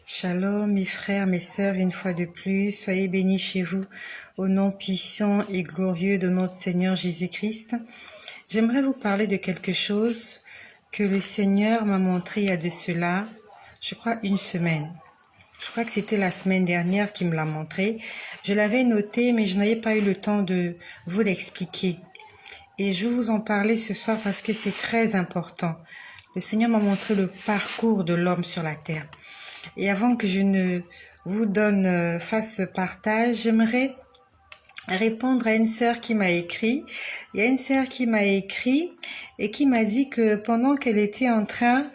Shalom mes frères, mes sœurs, une fois de plus, soyez bénis chez vous au nom puissant et glorieux de notre Seigneur Jésus-Christ. J'aimerais vous parler de quelque chose que le Seigneur m'a montré il y a de cela, je crois une semaine. Je crois que c'était la semaine dernière qu'il me l'a montré. Je l'avais noté mais je n'avais pas eu le temps de vous l'expliquer. Et je vais vous en parler ce soir parce que c'est très important. Le Seigneur m'a montré le parcours de l'homme sur la terre. Et avant que je ne vous fasse ce partage, j'aimerais répondre à une sœur qui m'a écrit. Il y a une sœur qui m'a écrit et qui m'a dit que pendant qu'elle était en train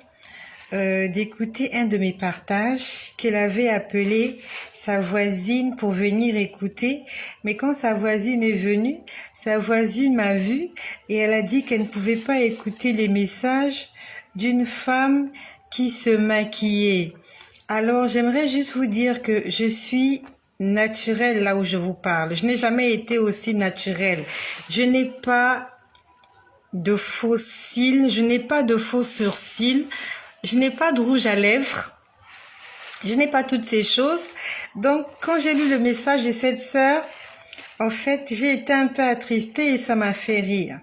d'écouter un de mes partages, qu'elle avait appelé sa voisine pour venir écouter, mais quand sa voisine est venue, sa voisine m'a vue et elle a dit qu'elle ne pouvait pas écouter les messages d'une femme qui se maquillait. Alors, j'aimerais juste vous dire que je suis naturelle là où je vous parle. Je n'ai jamais été aussi naturelle. Je n'ai pas de faux cils, je n'ai pas de faux sourcils, je n'ai pas de rouge à lèvres, je n'ai pas toutes ces choses. Donc, quand j'ai lu le message de cette sœur, en fait, j'ai été un peu attristée et ça m'a fait rire.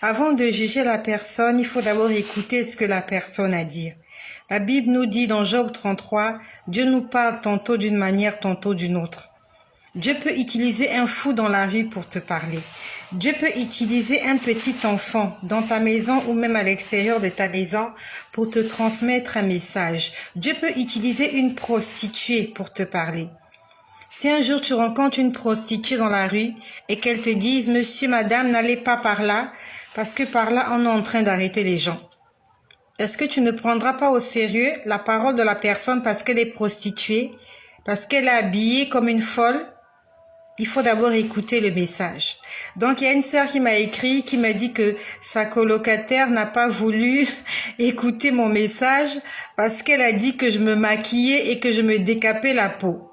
Avant de juger la personne, il faut d'abord écouter ce que la personne a à dire. La Bible nous dit dans Job 33, Dieu nous parle tantôt d'une manière, tantôt d'une autre. Dieu peut utiliser un fou dans la rue pour te parler. Dieu peut utiliser un petit enfant dans ta maison ou même à l'extérieur de ta maison pour te transmettre un message. Dieu peut utiliser une prostituée pour te parler. Si un jour tu rencontres une prostituée dans la rue et qu'elle te dise « Monsieur, madame, n'allez pas par là » parce que par là, on est en train d'arrêter les gens. Est-ce que tu ne prendras pas au sérieux la parole de la personne parce qu'elle est prostituée, parce qu'elle est habillée comme une folle? Il faut d'abord écouter le message. Donc, il y a une sœur qui m'a écrit, qui m'a dit que sa colocataire n'a pas voulu écouter mon message parce qu'elle a dit que je me maquillais et que je me décapais la peau.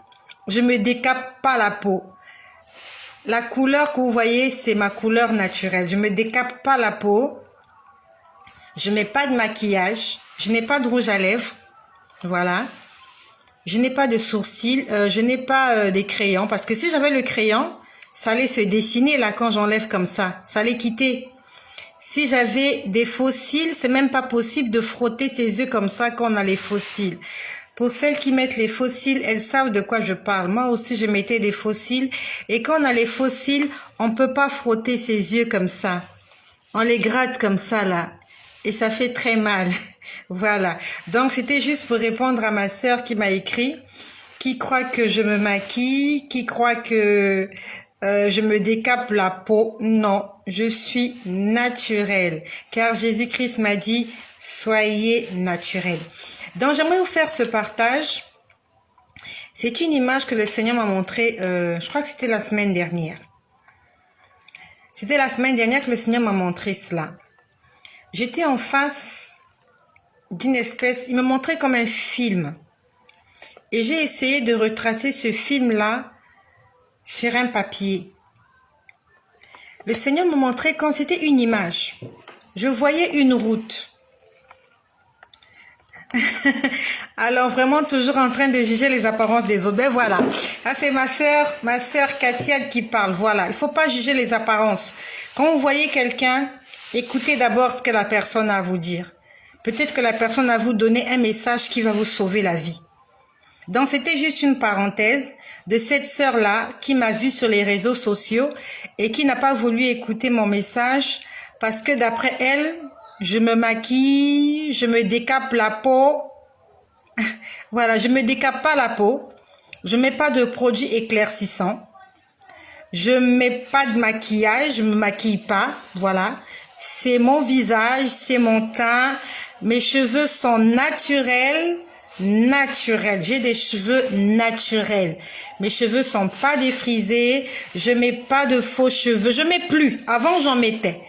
Je me décape pas la peau. La couleur que vous voyez, c'est ma couleur naturelle. Je me décape pas la peau. Je mets pas de maquillage. Je n'ai pas de rouge à lèvres. Voilà. Je n'ai pas de sourcils. Je n'ai pas des crayons. Parce que si j'avais le crayon, ça allait se dessiner là quand j'enlève comme ça. Ça allait quitter. Si j'avais des faux cils, c'est même pas possible de frotter ses yeux comme ça quand on a les faux cils. Pour celles qui mettent les faux cils, elles savent de quoi je parle. Moi aussi, je mettais des faux cils. Et quand on a les faux cils, on peut pas frotter ses yeux comme ça. On les gratte comme ça, là. Et ça fait très mal. Voilà. Donc, c'était juste pour répondre à ma sœur qui m'a écrit, qui croit que je me maquille, qui croit que je me décape la peau. Non, je suis naturelle. Car Jésus-Christ m'a dit, soyez naturel. Donc, j'aimerais vous faire ce partage. C'est une image que le Seigneur m'a montrée, je crois que c'était la semaine dernière. C'était la semaine dernière que le Seigneur m'a montré cela. J'étais en face d'une espèce, il me montrait comme un film. Et j'ai essayé de retracer ce film-là sur un papier. Le Seigneur me montrait comme c'était une image. Je voyais une route. Alors vraiment toujours en train de juger les apparences des autres. Ben voilà, là c'est ma sœur Katia qui parle. Voilà, il faut pas juger les apparences. Quand vous voyez quelqu'un, écoutez d'abord ce que la personne a à vous dire. Peut-être que la personne a à vous donner un message qui va vous sauver la vie. Donc c'était juste une parenthèse de cette sœur-là qui m'a vue sur les réseaux sociaux et qui n'a pas voulu écouter mon message parce que d'après elle, je me maquille, je me décape la peau. Voilà, je me décape pas la peau. Je mets pas de produits éclaircissants. Je mets pas de maquillage, je me maquille pas. Voilà, c'est mon visage, c'est mon teint. Mes cheveux sont naturels. J'ai des cheveux naturels. Mes cheveux sont pas défrisés. Je mets pas de faux cheveux. Je mets plus. Avant, j'en mettais.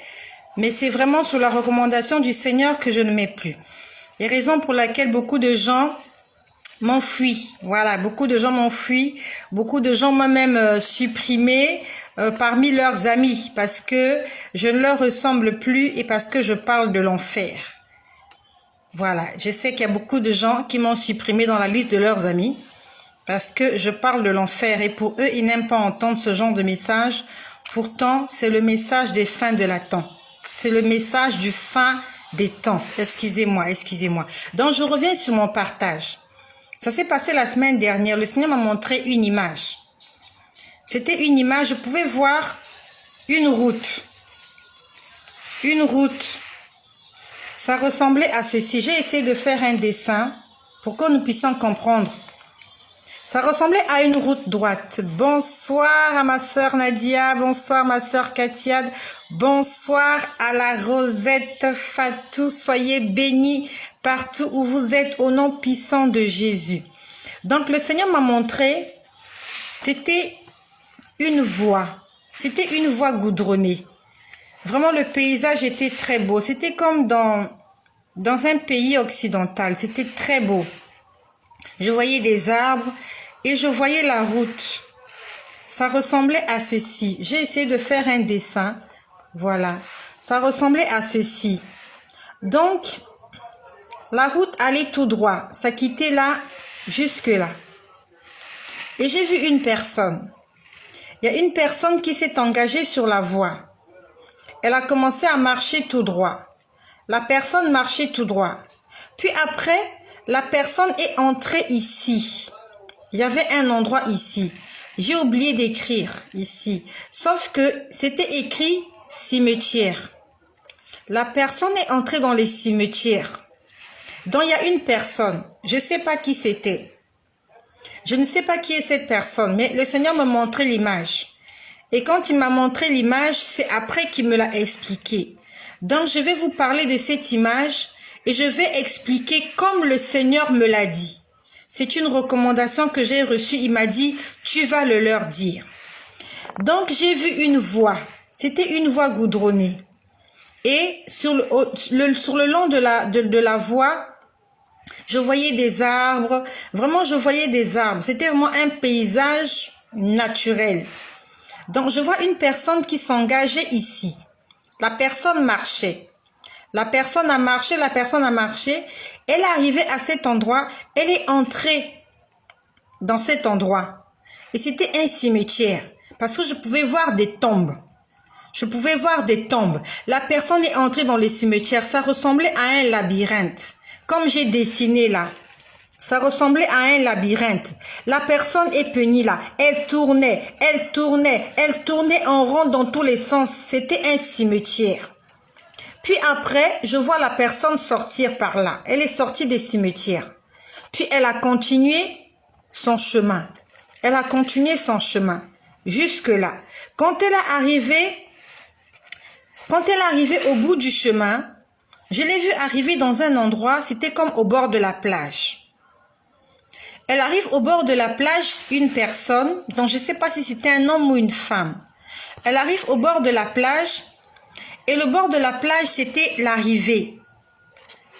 Mais c'est vraiment sous la recommandation du Seigneur que je ne mets plus. Et raison pour laquelle beaucoup de gens m'enfuient. Voilà, beaucoup de gens m'enfuient. Beaucoup de gens m'ont même supprimé parmi leurs amis parce que je ne leur ressemble plus et parce que je parle de l'enfer. Voilà, je sais qu'il y a beaucoup de gens qui m'ont supprimé dans la liste de leurs amis parce que je parle de l'enfer et pour eux, ils n'aiment pas entendre ce genre de message. Pourtant, c'est le message des fins de la temps. C'est le message du fin des temps. Excusez-moi, excusez-moi. Donc, je reviens sur mon partage. Ça s'est passé la semaine dernière. Le Seigneur m'a montré une image. C'était une image, je pouvais voir une route. Une route. Ça ressemblait à ceci. J'ai essayé de faire un dessin pour que nous puissions comprendre. Ça ressemblait à une route droite. Bonsoir à ma sœur Nadia, bonsoir ma sœur Katiad, bonsoir à la Rosette Fatou. Soyez bénis partout où vous êtes au nom puissant de Jésus. Donc le Seigneur m'a montré, c'était une voie. C'était une voie goudronnée. Vraiment, le paysage était très beau. C'était comme dans un pays occidental. C'était très beau. Je voyais des arbres et je voyais la route. Ça ressemblait à ceci. J'ai essayé de faire un dessin. Voilà. Ça ressemblait à ceci. Donc, la route allait tout droit. Ça quittait là, jusque là. Et j'ai vu une personne. Il y a une personne qui s'est engagée sur la voie. Elle a commencé à marcher tout droit. La personne marchait tout droit. Puis après, la personne est entrée ici. Il y avait un endroit ici. J'ai oublié d'écrire ici. Sauf que c'était écrit cimetière. La personne est entrée dans les cimetières. Donc il y a une personne. Je ne sais pas qui c'était. Je ne sais pas qui est cette personne, mais le Seigneur m'a montré l'image. Et quand il m'a montré l'image, c'est après qu'il me l'a expliqué. Donc, je vais vous parler de cette image et je vais expliquer comme le Seigneur me l'a dit. C'est une recommandation que j'ai reçue. Il m'a dit, tu vas le leur dire. Donc, j'ai vu une voie. C'était une voie goudronnée. Et sur le long de la voie, je voyais des arbres. Vraiment, je voyais des arbres. C'était vraiment un paysage naturel. Donc, je vois une personne qui s'engageait ici. La personne marchait. La personne a marché, la personne a marché. Elle est arrivée à cet endroit. Elle est entrée dans cet endroit. Et c'était un cimetière. Parce que je pouvais voir des tombes. Je pouvais voir des tombes. La personne est entrée dans les cimetières. Ça ressemblait à un labyrinthe. Comme j'ai dessiné là. Ça ressemblait à un labyrinthe. La personne est peignée là. Elle tournait, elle tournait, elle tournait en rond dans tous les sens. C'était un cimetière. Puis après, je vois la personne sortir par là. Elle est sortie des cimetières. Puis elle a continué son chemin. Elle a continué son chemin jusque là. Quand elle est arrivée au bout du chemin, je l'ai vue arriver dans un endroit, c'était comme au bord de la plage. Elle arrive au bord de la plage, une personne, dont je ne sais pas si c'était un homme ou une femme. Elle arrive au bord de la plage, et le bord de la plage, c'était l'arrivée.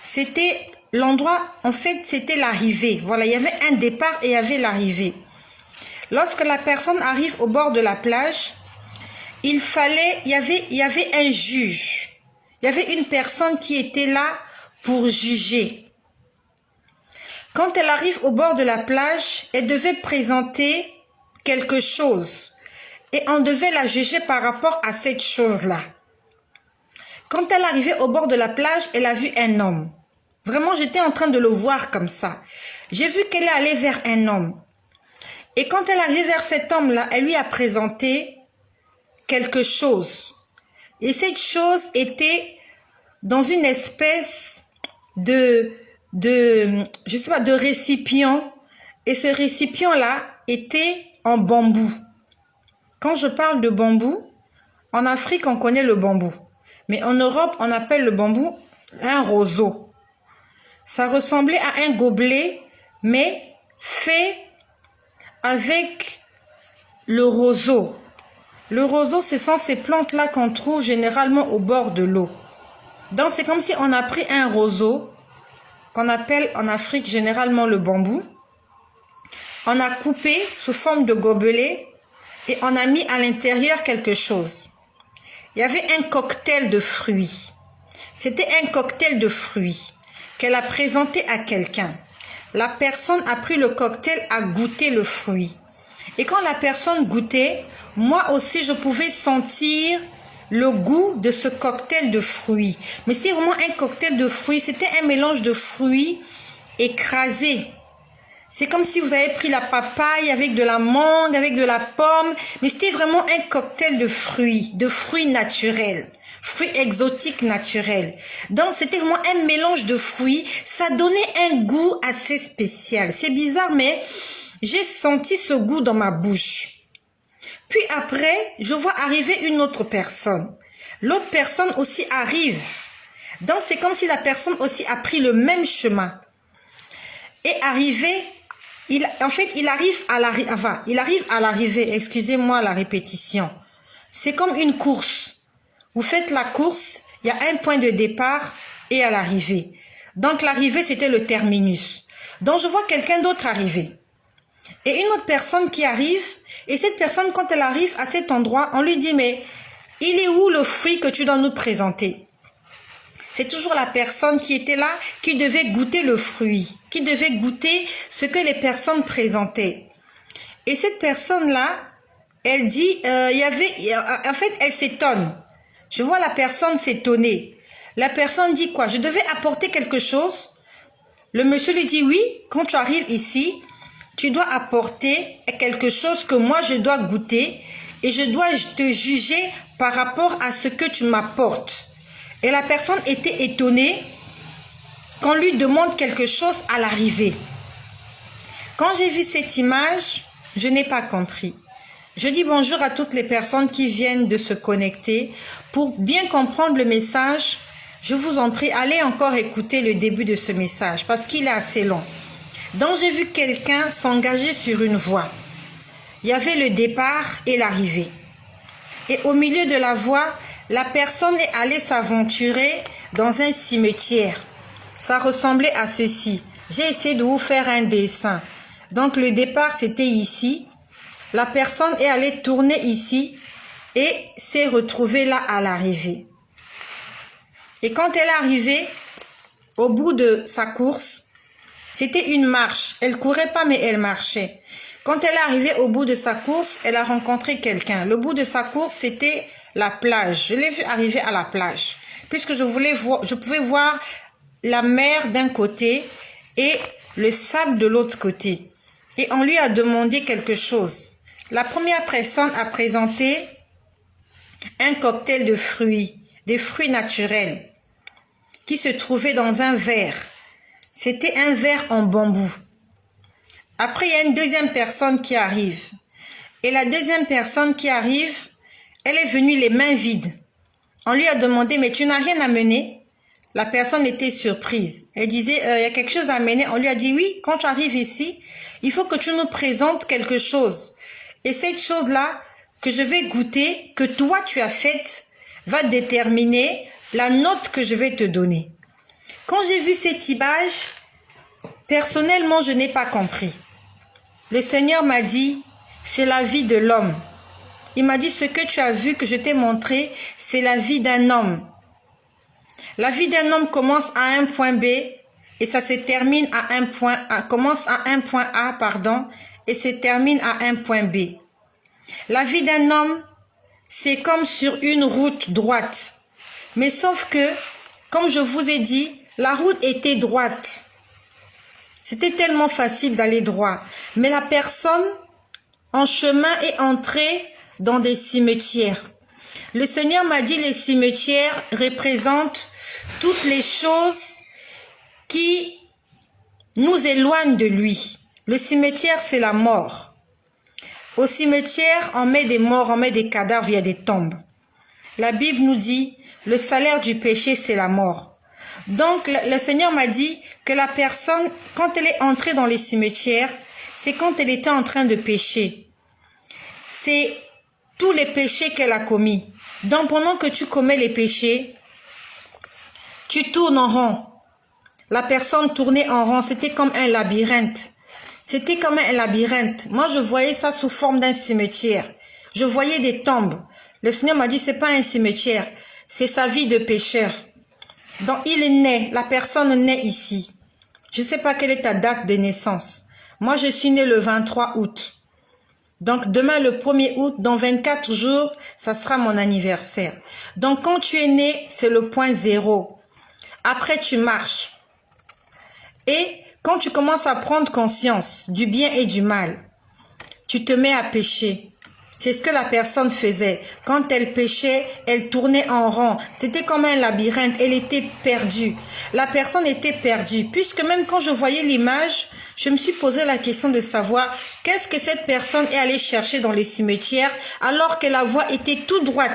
C'était l'endroit, en fait, c'était l'arrivée. Voilà, il y avait un départ et il y avait l'arrivée. Lorsque la personne arrive au bord de la plage, il y avait un juge. Il y avait une personne qui était là pour juger. Quand elle arrive au bord de la plage, elle devait présenter quelque chose. Et on devait la juger par rapport à cette chose-là. Quand elle arrivait au bord de la plage, elle a vu un homme. Vraiment, j'étais en train de le voir comme ça. J'ai vu qu'elle est allée vers un homme. Et quand elle est arrivée vers cet homme-là, elle lui a présenté quelque chose. Et cette chose était dans une espèce de récipient. Et ce récipient-là était en bambou. Quand je parle de bambou, en Afrique, on connaît le bambou. Mais en Europe, on appelle le bambou un roseau. Ça ressemblait à un gobelet, mais fait avec le roseau. Le roseau, ce sont ces plantes-là qu'on trouve généralement au bord de l'eau. Donc, c'est comme si on a pris un roseau, qu'on appelle en Afrique généralement le bambou. On a coupé sous forme de gobelet et on a mis à l'intérieur quelque chose. Il y avait un cocktail de fruits. C'était un cocktail de fruits. qu'elle a présenté à quelqu'un. La personne a pris le cocktail, a goûté le fruit. Et quand la personne goûtait, moi aussi je pouvais sentir le goût de ce cocktail de fruits. Mais c'était vraiment un cocktail de fruits, c'était un mélange de fruits écrasés. C'est comme si vous avez pris la papaye avec de la mangue, avec de la pomme. Mais c'était vraiment un cocktail de fruits naturels. Fruits exotiques naturels. Donc c'était vraiment un mélange de fruits. Ça donnait un goût assez spécial. C'est bizarre, mais j'ai senti ce goût dans ma bouche. Puis après, je vois arriver une autre personne. L'autre personne aussi arrive. Donc c'est comme si la personne aussi a pris le même chemin. Et arrivé, il arrive à l'arrivée, excusez-moi la répétition. C'est comme une course. Vous faites la course, il y a un point de départ et à l'arrivée. Donc l'arrivée, c'était le terminus. Donc je vois quelqu'un d'autre arriver. Et une autre personne qui arrive, et cette personne, quand elle arrive à cet endroit, on lui dit, mais il est où le fruit que tu dois nous présenter? C'est toujours la personne qui était là, qui devait goûter le fruit, qui devait goûter ce que les personnes présentaient. Et cette personne-là, elle dit, en fait, elle s'étonne. Je vois la personne s'étonner. La personne dit quoi? Je devais apporter quelque chose. Le monsieur lui dit, oui, quand tu arrives ici, tu dois apporter quelque chose que moi je dois goûter et je dois te juger par rapport à ce que tu m'apportes. Et la personne était étonnée qu'on lui demande quelque chose à l'arrivée. Quand j'ai vu cette image, je n'ai pas compris. Je dis bonjour à toutes les personnes qui viennent de se connecter. Pour bien comprendre le message, je vous en prie, allez encore écouter le début de ce message parce qu'il est assez long. Donc j'ai vu quelqu'un s'engager sur une voie. Il y avait le départ et l'arrivée. Et au milieu de la voie, la personne est allée s'aventurer dans un cimetière. Ça ressemblait à ceci. J'ai essayé de vous faire un dessin. Donc le départ, c'était ici. La personne est allée tourner ici et s'est retrouvée là à l'arrivée. Et quand elle est arrivée, au bout de sa course, c'était une marche. Elle ne courait pas, mais elle marchait. Quand elle est arrivée au bout de sa course, elle a rencontré quelqu'un. Le bout de sa course, c'était la plage. Je l'ai vu arriver à la plage. Puisque je pouvais voir la mer d'un côté et le sable de l'autre côté. Et on lui a demandé quelque chose. La première personne a présenté un cocktail de fruits, des fruits naturels, qui se trouvait dans un verre. C'était un verre en bambou. Après, il y a une deuxième personne qui arrive. Et la deuxième personne qui arrive, elle est venue les mains vides. On lui a demandé, mais tu n'as rien amené? La personne était surprise. Elle disait, il y a quelque chose à amener. On lui a dit, oui, quand tu arrives ici, il faut que tu nous présentes quelque chose. Et cette chose-là que je vais goûter, que toi tu as faite, va déterminer la note que je vais te donner. Quand j'ai vu cette image, personnellement, je n'ai pas compris. Le Seigneur m'a dit, c'est la vie de l'homme. Il m'a dit, ce que tu as vu, que je t'ai montré, c'est la vie d'un homme. La vie d'un homme commence à un point B et ça se termine à un point A, commence à un point A, et se termine à un point B. La vie d'un homme, c'est comme sur une route droite. Mais sauf que, comme je vous ai dit, la route était droite. C'était tellement facile d'aller droit. Mais la personne en chemin est entrée dans des cimetières. Le Seigneur m'a dit, les cimetières représentent toutes les choses qui nous éloignent de lui. Le cimetière, c'est la mort. Au cimetière, on met des morts, on met des cadavres, il y a des tombes. La Bible nous dit, le salaire du péché, c'est la mort. Donc, le Seigneur m'a dit que la personne, quand elle est entrée dans les cimetières, c'est quand elle était en train de pécher. C'est tous les péchés qu'elle a commis. Donc, pendant que tu commets les péchés, tu tournes en rond. La personne tournait en rond, c'était comme un labyrinthe. C'était comme un labyrinthe. Moi, je voyais ça sous forme d'un cimetière. Je voyais des tombes. Le Seigneur m'a dit, c'est pas un cimetière, c'est sa vie de pécheur. Donc, il naît, la personne naît ici. Je ne sais pas quelle est ta date de naissance. Moi, je suis née le 23 août. Donc, demain, le 1er août, dans 24 jours, ça sera mon anniversaire. Donc, quand tu es né, c'est le point 0. Après, tu marches. Et quand tu commences à prendre conscience du bien et du mal, tu te mets à pécher. C'est ce que la personne faisait. Quand elle péchait, elle tournait en rond. C'était comme un labyrinthe. Elle était perdue. La personne était perdue. Puisque même quand je voyais l'image, je me suis posé la question de savoir qu'est-ce que cette personne est allée chercher dans les cimetières alors que la voie était toute droite.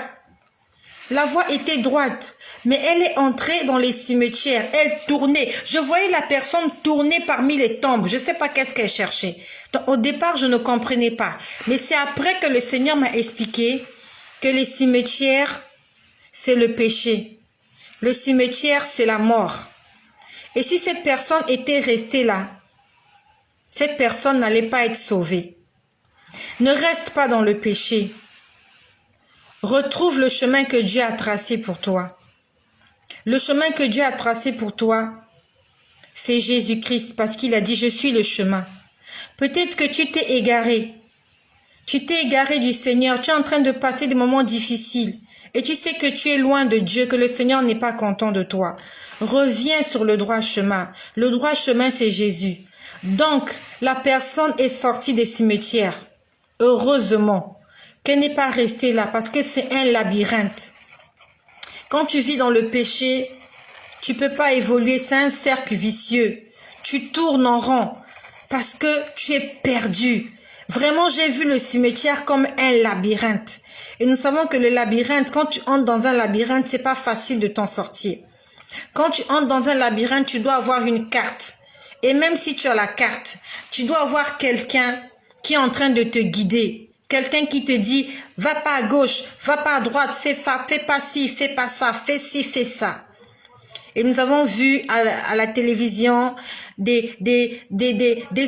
La voie était droite, mais elle est entrée dans les cimetières. Elle tournait. Je voyais la personne tourner parmi les tombes. Je ne sais pas qu'est-ce qu'elle cherchait. Donc, au départ, je ne comprenais pas. Mais c'est après que le Seigneur m'a expliqué que les cimetières, c'est le péché. Le cimetière, c'est la mort. Et si cette personne était restée là, cette personne n'allait pas être sauvée. Ne reste pas dans le péché. Retrouve le chemin que Dieu a tracé pour toi. Le chemin que Dieu a tracé pour toi, c'est Jésus-Christ, parce qu'il a dit « Je suis le chemin ». Peut-être que tu t'es égaré. Tu t'es égaré du Seigneur. Tu es en train de passer des moments difficiles. Et tu sais que tu es loin de Dieu, que le Seigneur n'est pas content de toi. Reviens sur le droit chemin. Le droit chemin, c'est Jésus. Donc, la personne est sortie des cimetières. Heureusement qu'elle n'est pas restée là, parce que c'est un labyrinthe. Quand tu vis dans le péché, tu ne peux pas évoluer, c'est un cercle vicieux. Tu tournes en rond parce que tu es perdu. Vraiment, j'ai vu le cimetière comme un labyrinthe. Et nous savons que le labyrinthe, quand tu entres dans un labyrinthe, c'est pas facile de t'en sortir. Quand tu entres dans un labyrinthe, tu dois avoir une carte. Et même si tu as la carte, tu dois avoir quelqu'un qui est en train de te guider. Quelqu'un qui te dit, va pas à gauche, va pas à droite, fais pas ci, fais pas ça, fais ci, fais ça. Et nous avons vu à la télévision des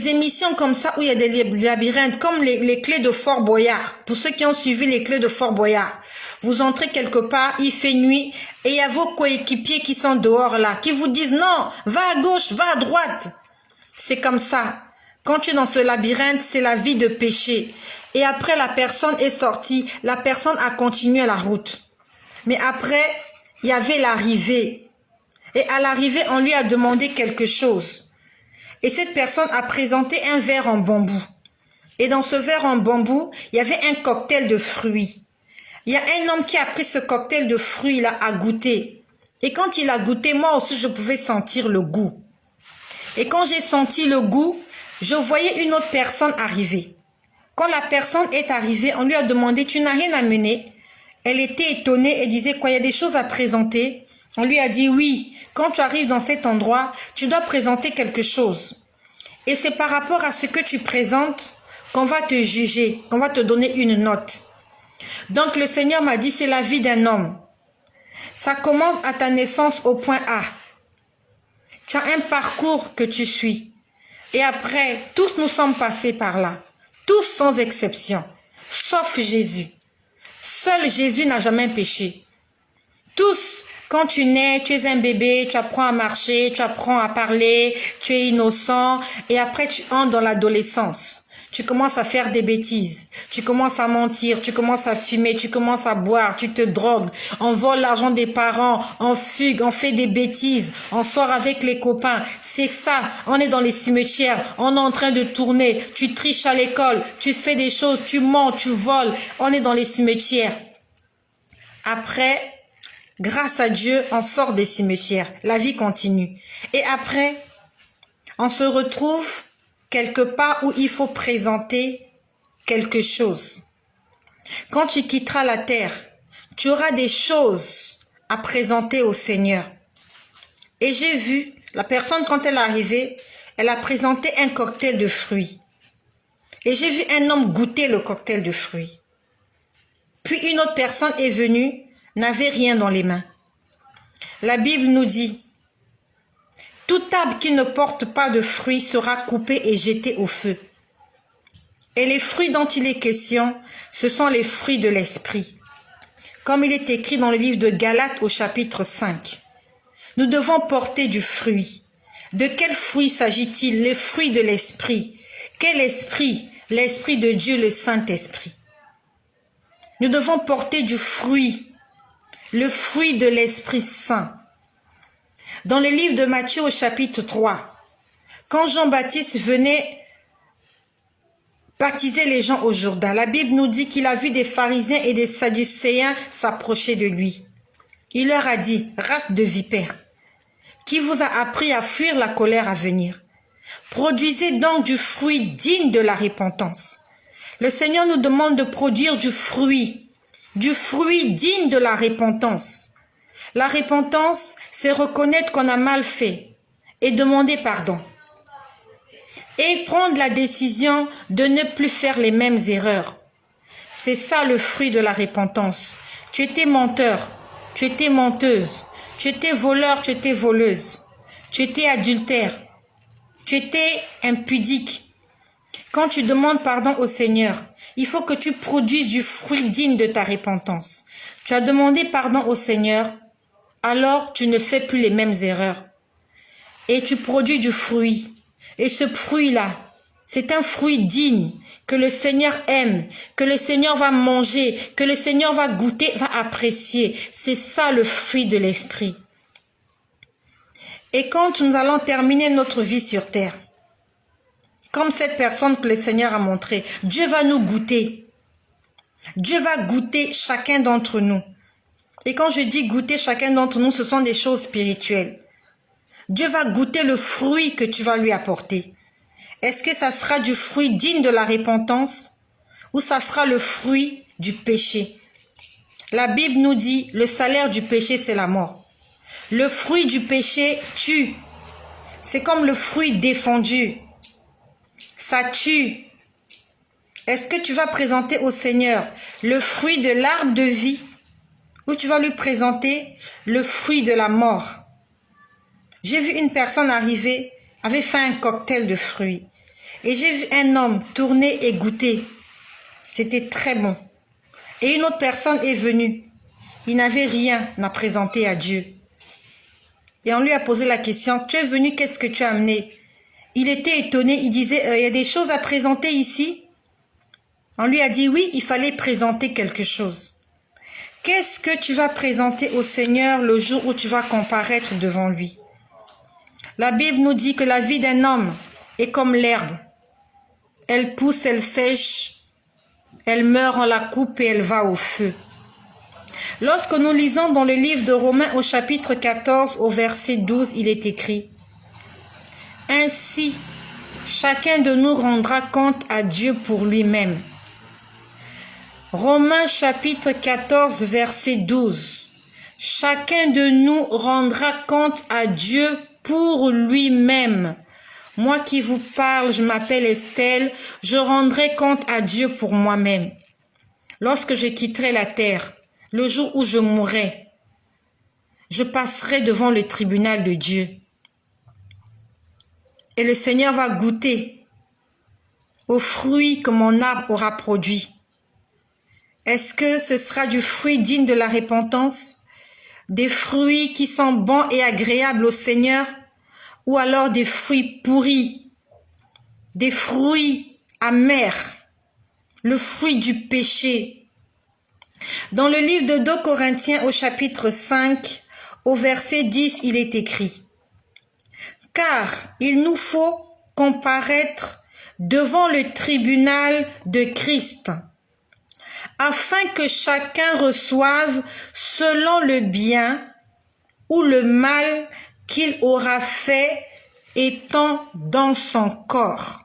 émissions comme ça où il y a des labyrinthes, comme les clés de Fort Boyard. Pour ceux qui ont suivi les clés de Fort Boyard, vous entrez quelque part, il fait nuit, et il y a vos coéquipiers qui sont dehors là, qui vous disent, non, va à gauche, va à droite. C'est comme ça. Quand tu es dans ce labyrinthe, c'est la vie de péché. Et après, la personne est sortie, la personne a continué la route. Mais après, il y avait l'arrivée. Et à l'arrivée, on lui a demandé quelque chose. Et cette personne a présenté un verre en bambou. Et dans ce verre en bambou, il y avait un cocktail de fruits. Il y a un homme qui a pris ce cocktail de fruits là à goûter. Et quand il a goûté, moi aussi, je pouvais sentir le goût. Et quand j'ai senti le goût, je voyais une autre personne arriver. Quand la personne est arrivée, on lui a demandé, tu n'as rien amené? Elle était étonnée et disait quoi, il y a des choses à présenter? On lui a dit oui, quand tu arrives dans cet endroit, tu dois présenter quelque chose. Et c'est par rapport à ce que tu présentes qu'on va te juger, qu'on va te donner une note. Donc le Seigneur m'a dit, c'est la vie d'un homme. Ça commence à ta naissance au point A. Tu as un parcours que tu suis. Et après, tous nous sommes passés par là. Tous sans exception, sauf Jésus. Seul Jésus n'a jamais péché. Tous, quand tu nais, tu es un bébé, tu apprends à marcher, tu apprends à parler, tu es innocent et après tu entres dans l'adolescence. Tu commences à faire des bêtises, tu commences à mentir, tu commences à fumer, tu commences à boire, tu te drogues, on vole l'argent des parents, on fugue, on fait des bêtises, on sort avec les copains. C'est ça, on est dans les cimetières, on est en train de tourner, tu triches à l'école, tu fais des choses, tu mens, tu voles, on est dans les cimetières. Après, grâce à Dieu, on sort des cimetières, la vie continue. Et après, on se retrouve quelque part où il faut présenter quelque chose. Quand tu quitteras la terre, tu auras des choses à présenter au Seigneur. Et j'ai vu, la personne quand elle est arrivée, elle a présenté un cocktail de fruits. Et j'ai vu un homme goûter le cocktail de fruits. Puis une autre personne est venue, n'avait rien dans les mains. La Bible nous dit, tout arbre qui ne porte pas de fruits sera coupé et jeté au feu. Et les fruits dont il est question, ce sont les fruits de l'esprit. Comme il est écrit dans le livre de Galates au chapitre 5. Nous devons porter du fruit. De quel fruit s'agit-il? Les fruits de l'esprit. Quel esprit? L'esprit de Dieu, le Saint-Esprit. Nous devons porter du fruit, le fruit de l'Esprit Saint. Dans le livre de Matthieu au chapitre 3, quand Jean-Baptiste venait baptiser les gens au Jourdain, la Bible nous dit qu'il a vu des pharisiens et des sadducéens s'approcher de lui. Il leur a dit, race de vipères, qui vous a appris à fuir la colère à venir? Produisez donc du fruit digne de la repentance. Le Seigneur nous demande de produire du fruit digne de la repentance. La repentance, c'est reconnaître qu'on a mal fait et demander pardon. Et prendre la décision de ne plus faire les mêmes erreurs. C'est ça le fruit de la repentance. Tu étais menteur, tu étais menteuse, tu étais voleur, tu étais voleuse, tu étais adultère, tu étais impudique. Quand tu demandes pardon au Seigneur, il faut que tu produises du fruit digne de ta repentance. Tu as demandé pardon au Seigneur, alors tu ne fais plus les mêmes erreurs. Et tu produis du fruit. Et ce fruit-là, c'est un fruit digne que le Seigneur aime, que le Seigneur va manger, que le Seigneur va goûter, va apprécier. C'est ça le fruit de l'esprit. Et quand nous allons terminer notre vie sur terre, comme cette personne que le Seigneur a montré, Dieu va nous goûter. Dieu va goûter chacun d'entre nous. Et quand je dis goûter chacun d'entre nous, ce sont des choses spirituelles. Dieu va goûter le fruit que tu vas lui apporter. Est-ce que ça sera du fruit digne de la repentance ou ça sera le fruit du péché? La Bible nous dit, le salaire du péché, c'est la mort. Le fruit du péché tue. C'est comme le fruit défendu. Ça tue. Est-ce que tu vas présenter au Seigneur le fruit de l'arbre de vie ou tu vas lui présenter le fruit de la mort? J'ai vu une personne arriver, avait fait un cocktail de fruits. Et j'ai vu un homme tourner et goûter. C'était très bon. Et une autre personne est venue. Il n'avait rien à présenter à Dieu. Et on lui a posé la question, tu es venu, qu'est-ce que tu as amené? Il était étonné, il disait, il y a des choses à présenter ici? On lui a dit, oui, il fallait présenter quelque chose. Qu'est-ce que tu vas présenter au Seigneur le jour où tu vas comparaître devant lui? La Bible nous dit que la vie d'un homme est comme l'herbe. Elle pousse, elle sèche, elle meurt, on la coupe et elle va au feu. Lorsque nous lisons dans le livre de Romains au chapitre 14, au verset 12, il est écrit « Ainsi, chacun de nous rendra compte à Dieu pour lui-même. » Romains chapitre 14, verset 12. « Chacun de nous rendra compte à Dieu pour lui-même. » Moi qui vous parle, je m'appelle Estelle, je rendrai compte à Dieu pour moi-même. Lorsque je quitterai la terre, le jour où je mourrai, je passerai devant le tribunal de Dieu. Et le Seigneur va goûter aux fruits que mon arbre aura produit. Est-ce que ce sera du fruit digne de la repentance? Des fruits qui sont bons et agréables au Seigneur? Ou alors des fruits pourris, des fruits amers, le fruit du péché? Dans le livre de 2 Corinthiens au chapitre 5, au verset 10, il est écrit « Car il nous faut comparaître devant le tribunal de Christ, afin que chacun reçoive selon le bien ou le mal qu'il aura fait étant dans son corps. »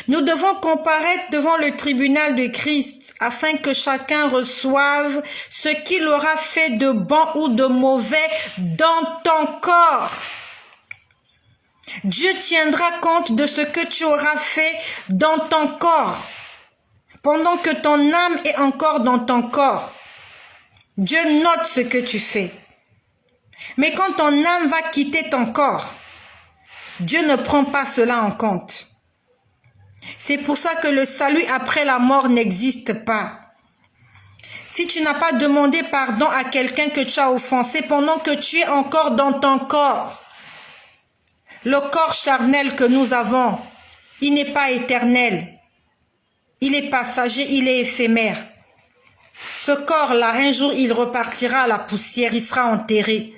Nous devons comparaître devant le tribunal de Christ afin que chacun reçoive ce qu'il aura fait de bon ou de mauvais dans ton corps. Dieu tiendra compte de ce que tu auras fait dans ton corps. Pendant que ton âme est encore dans ton corps, Dieu note ce que tu fais. Mais quand ton âme va quitter ton corps, Dieu ne prend pas cela en compte. C'est pour ça que le salut après la mort n'existe pas. Si tu n'as pas demandé pardon à quelqu'un que tu as offensé pendant que tu es encore dans ton corps, le corps charnel que nous avons, il n'est pas éternel. Il est passager, il est éphémère. Ce corps-là, un jour, il repartira à la poussière, il sera enterré.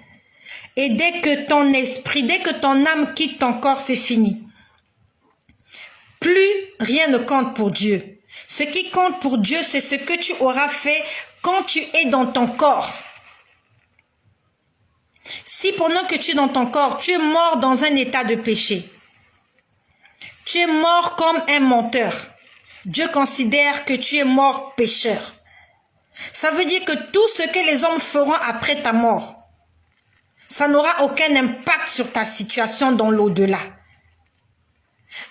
Et dès que ton esprit, dès que ton âme quitte ton corps, c'est fini. Plus rien ne compte pour Dieu. Ce qui compte pour Dieu, c'est ce que tu auras fait quand tu es dans ton corps. Si pendant que tu es dans ton corps, tu es mort dans un état de péché, tu es mort comme un menteur, Dieu considère que tu es mort pécheur. Ça veut dire que tout ce que les hommes feront après ta mort, ça n'aura aucun impact sur ta situation dans l'au-delà.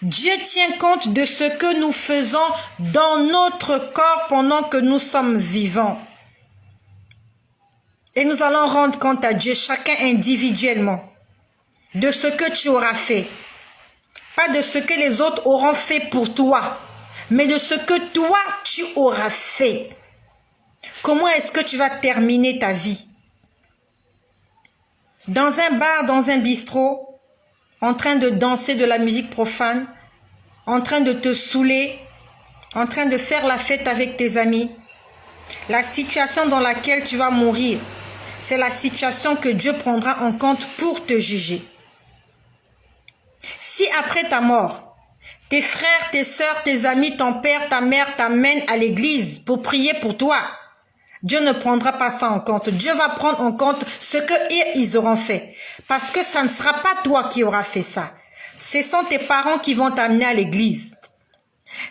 Dieu tient compte de ce que nous faisons dans notre corps pendant que nous sommes vivants. Et nous allons rendre compte à Dieu, chacun individuellement, de ce que tu auras fait. Pas de ce que les autres auront fait pour toi, mais de ce que toi, tu auras fait. Comment est-ce que tu vas terminer ta vie? Dans un bar, dans un bistrot, en train de danser de la musique profane, en train de te saouler, en train de faire la fête avec tes amis. La situation dans laquelle tu vas mourir, c'est la situation que Dieu prendra en compte pour te juger. Si après ta mort, tes frères, tes sœurs, tes amis, ton père, ta mère t'amènent à l'église pour prier pour toi, Dieu ne prendra pas ça en compte. Dieu va prendre en compte ce qu'ils auront fait. Parce que ça ne sera pas toi qui auras fait ça. Ce sont tes parents qui vont t'amener à l'église.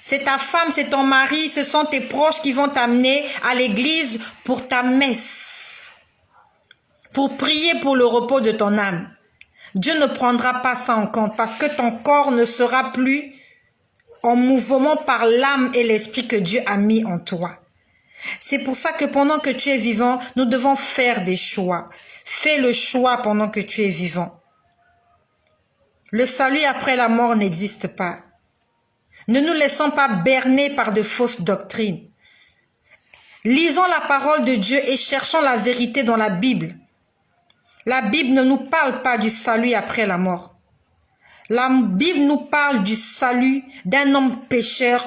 C'est ta femme, c'est ton mari, ce sont tes proches qui vont t'amener à l'église pour ta messe. Pour prier pour le repos de ton âme. Dieu ne prendra pas ça en compte parce que ton corps ne sera plus en mouvement par l'âme et l'esprit que Dieu a mis en toi. C'est pour ça que pendant que tu es vivant, nous devons faire des choix. Fais le choix pendant que tu es vivant. Le salut après la mort n'existe pas. Ne nous laissons pas berner par de fausses doctrines. Lisons la parole de Dieu et cherchons la vérité dans la Bible. La Bible ne nous parle pas du salut après la mort. La Bible nous parle du salut d'un homme pécheur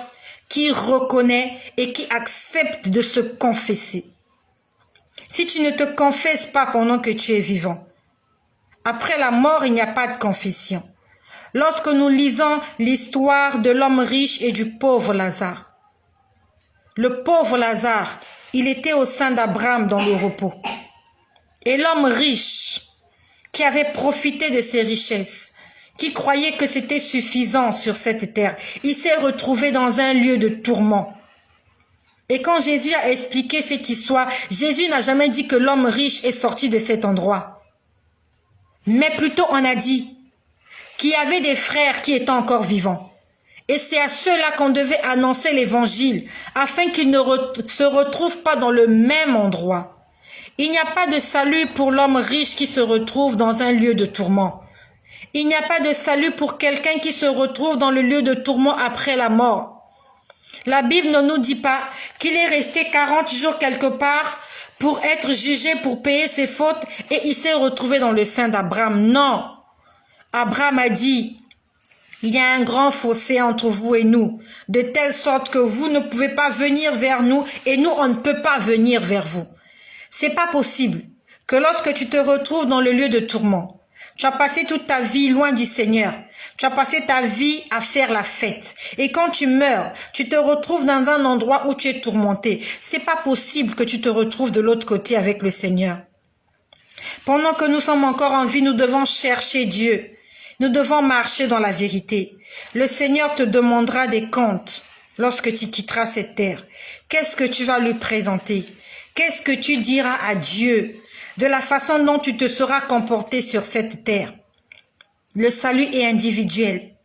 qui reconnaît et qui accepte de se confesser. Si tu ne te confesses pas pendant que tu es vivant, après la mort, il n'y a pas de confession. Lorsque nous lisons l'histoire de l'homme riche et du pauvre Lazare, le pauvre Lazare, il était au sein d'Abraham dans le repos. Et l'homme riche, qui avait profité de ses richesses, qui croyait que c'était suffisant sur cette terre, il s'est retrouvé dans un lieu de tourment. Et quand Jésus a expliqué cette histoire, Jésus n'a jamais dit que l'homme riche est sorti de cet endroit. Mais plutôt on a dit qu'il y avait des frères qui étaient encore vivants. Et c'est à ceux-là qu'on devait annoncer l'évangile, afin qu'ils ne se retrouvent pas dans le même endroit. Il n'y a pas de salut pour l'homme riche qui se retrouve dans un lieu de tourment. Il n'y a pas de salut pour quelqu'un qui se retrouve dans le lieu de tourment après la mort. La Bible ne nous dit pas qu'il est resté 40 jours quelque part pour être jugé, pour payer ses fautes et il s'est retrouvé dans le sein d'Abraham. Non. Abraham a dit, il y a un grand fossé entre vous et nous, de telle sorte que vous ne pouvez pas venir vers nous et nous, on ne peut pas venir vers vous. C'est pas possible que lorsque tu te retrouves dans le lieu de tourment, tu as passé toute ta vie loin du Seigneur. Tu as passé ta vie à faire la fête. Et quand tu meurs, tu te retrouves dans un endroit où tu es tourmenté. C'est pas possible que tu te retrouves de l'autre côté avec le Seigneur. Pendant que nous sommes encore en vie, nous devons chercher Dieu. Nous devons marcher dans la vérité. Le Seigneur te demandera des comptes lorsque tu quitteras cette terre. Qu'est-ce que tu vas lui présenter? Qu'est-ce que tu diras à Dieu de la façon dont tu te seras comporté sur cette terre? Le salut est individuel.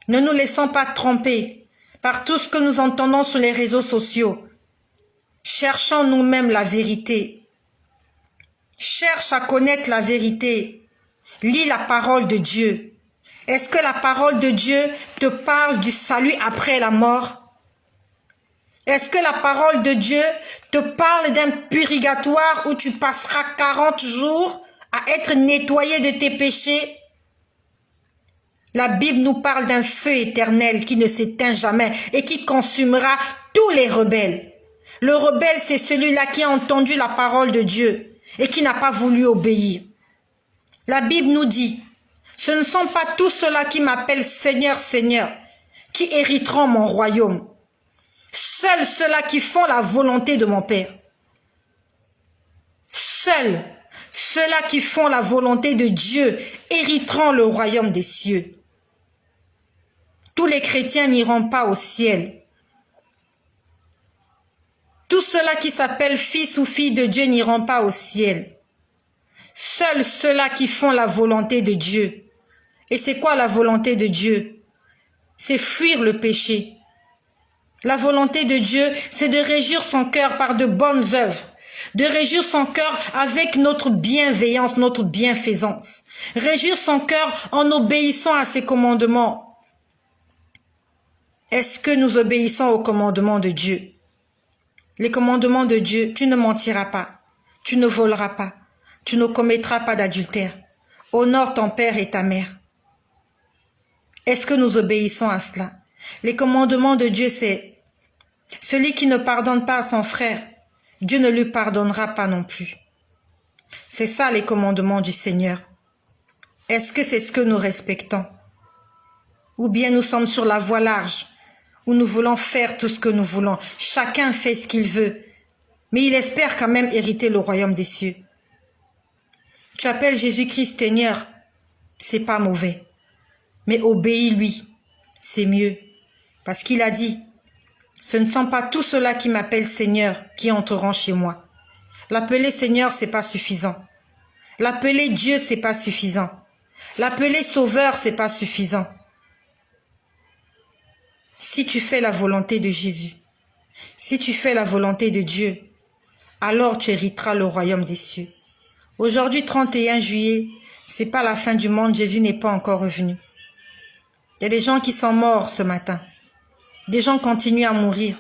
Ne nous laissons pas tromper par tout ce que nous entendons sur les réseaux sociaux. Cherchons nous-mêmes la vérité. Cherche à connaître la vérité. Lis la parole de Dieu. Est-ce que la parole de Dieu te parle du salut après la mort? Est-ce que la parole de Dieu te parle d'un purgatoire où tu passeras 40 jours à être nettoyé de tes péchés? La Bible nous parle d'un feu éternel qui ne s'éteint jamais et qui consumera tous les rebelles. Le rebelle, c'est celui-là qui a entendu la parole de Dieu et qui n'a pas voulu obéir. La Bible nous dit, ce ne sont pas tous ceux-là qui m'appellent Seigneur, Seigneur, qui hériteront mon royaume. Seuls ceux-là qui font la volonté de mon Père. Seuls ceux-là qui font la volonté de Dieu hériteront le royaume des cieux. Tous les chrétiens n'iront pas au ciel. Tous ceux-là qui s'appellent fils ou filles de Dieu n'iront pas au ciel. Seuls ceux-là qui font la volonté de Dieu. Et c'est quoi la volonté de Dieu? C'est fuir le péché. La volonté de Dieu, c'est de régir son cœur par de bonnes œuvres, de régir son cœur avec notre bienveillance, notre bienfaisance, régir son cœur en obéissant à ses commandements. Est-ce que nous obéissons aux commandements de Dieu? Les commandements de Dieu, tu ne mentiras pas, tu ne voleras pas, tu ne commettras pas d'adultère. Honore ton père et ta mère. Est-ce que nous obéissons à cela? Les commandements de Dieu, c'est celui qui ne pardonne pas à son frère, Dieu ne lui pardonnera pas non plus. C'est ça les commandements du Seigneur. Est-ce que c'est ce que nous respectons? Ou bien nous sommes sur la voie large, où nous voulons faire tout ce que nous voulons. Chacun fait ce qu'il veut, mais il espère quand même hériter le royaume des cieux. Tu appelles Jésus-Christ Seigneur, c'est pas mauvais. Mais obéis-lui, c'est mieux. Parce qu'il a dit, ce ne sont pas tous ceux-là qui m'appellent Seigneur qui entreront chez moi. L'appeler Seigneur, c'est pas suffisant. L'appeler Dieu, c'est pas suffisant. L'appeler Sauveur, c'est pas suffisant. Si tu fais la volonté de Jésus, si tu fais la volonté de Dieu, alors tu hériteras le royaume des cieux. Aujourd'hui, 31 juillet, c'est pas la fin du monde, Jésus n'est pas encore revenu. Il y a des gens qui sont morts ce matin. Des gens continuent à mourir.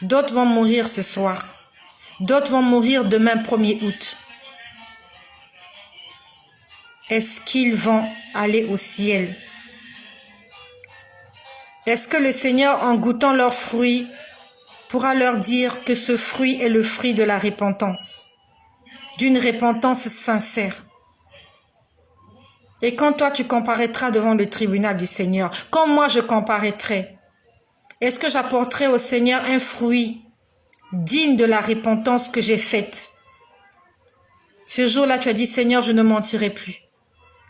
D'autres vont mourir ce soir. D'autres vont mourir demain 1er août. Est-ce qu'ils vont aller au ciel? Est-ce que le Seigneur, en goûtant leurs fruits, pourra leur dire que ce fruit est le fruit de la repentance, d'une repentance sincère? Et quand toi tu comparaîtras devant le tribunal du Seigneur, quand moi je comparaîtrai, est-ce que j'apporterai au Seigneur un fruit digne de la repentance que j'ai faite? Ce jour-là, tu as dit, Seigneur, je ne mentirai plus.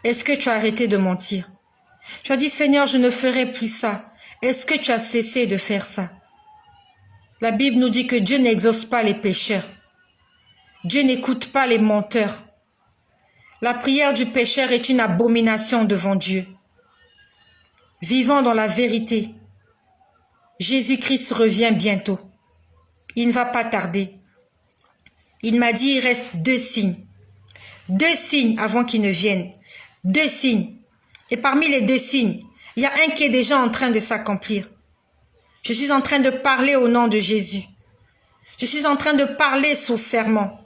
Est-ce que tu as arrêté de mentir? Tu as dit, Seigneur, je ne ferai plus ça. Est-ce que tu as cessé de faire ça? La Bible nous dit que Dieu n'exauce pas les pécheurs. Dieu n'écoute pas les menteurs. La prière du pécheur est une abomination devant Dieu. Vivons dans la vérité. Jésus-Christ revient bientôt. Il ne va pas tarder. Il m'a dit, il reste 2 signes. 2 signes avant qu'il ne vienne. 2 signes. Et parmi les 2 signes, il y a un qui est déjà en train de s'accomplir. Je suis en train de parler au nom de Jésus. Je suis en train de parler sous serment.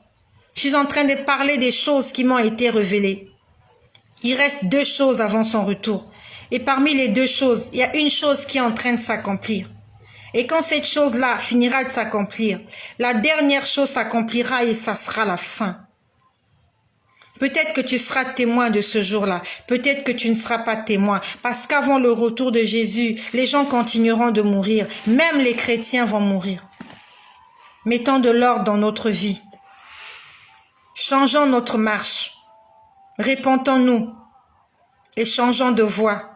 Je suis en train de parler des choses qui m'ont été révélées. Il reste 2 choses avant son retour. Et parmi les 2 choses, il y a une chose qui est en train de s'accomplir. Et quand cette chose-là finira de s'accomplir, la dernière chose s'accomplira et ça sera la fin. Peut-être que tu seras témoin de ce jour-là. Peut-être que tu ne seras pas témoin. Parce qu'avant le retour de Jésus, les gens continueront de mourir. Même les chrétiens vont mourir. Mettons de l'ordre dans notre vie. Changeons notre marche. Répentons-nous. Et changeons de voie.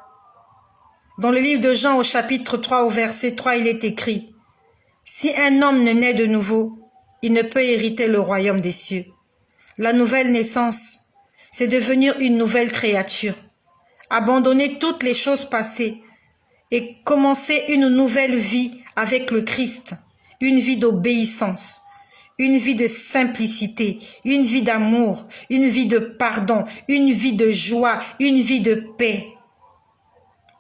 Dans le livre de Jean au chapitre 3 au verset 3, il est écrit, « Si un homme ne naît de nouveau, il ne peut hériter le royaume des cieux. » La nouvelle naissance, c'est devenir une nouvelle créature, abandonner toutes les choses passées et commencer une nouvelle vie avec le Christ, une vie d'obéissance, une vie de simplicité, une vie d'amour, une vie de pardon, une vie de joie, une vie de paix,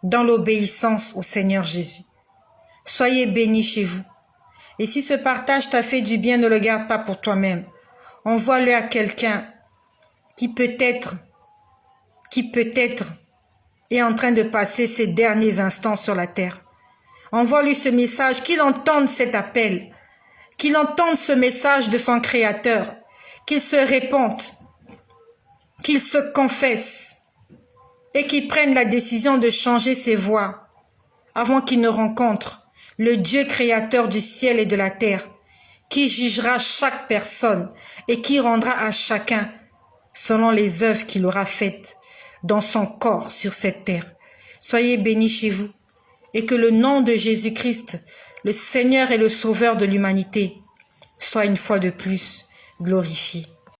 dans l'obéissance au Seigneur Jésus. Soyez bénis chez vous. Et si ce partage t'a fait du bien, ne le garde pas pour toi-même. Envoie-le à quelqu'un qui peut-être est en train de passer ses derniers instants sur la terre. Envoie-lui ce message, qu'il entende cet appel, qu'il entende ce message de son Créateur, qu'il se répande, qu'il se confesse et qu'il prenne la décision de changer ses voies avant qu'il ne rencontre le Dieu créateur du ciel et de la terre, qui jugera chaque personne et qui rendra à chacun selon les œuvres qu'il aura faites dans son corps sur cette terre. Soyez bénis chez vous et que le nom de Jésus-Christ, le Seigneur et le Sauveur de l'humanité, soit une fois de plus glorifié.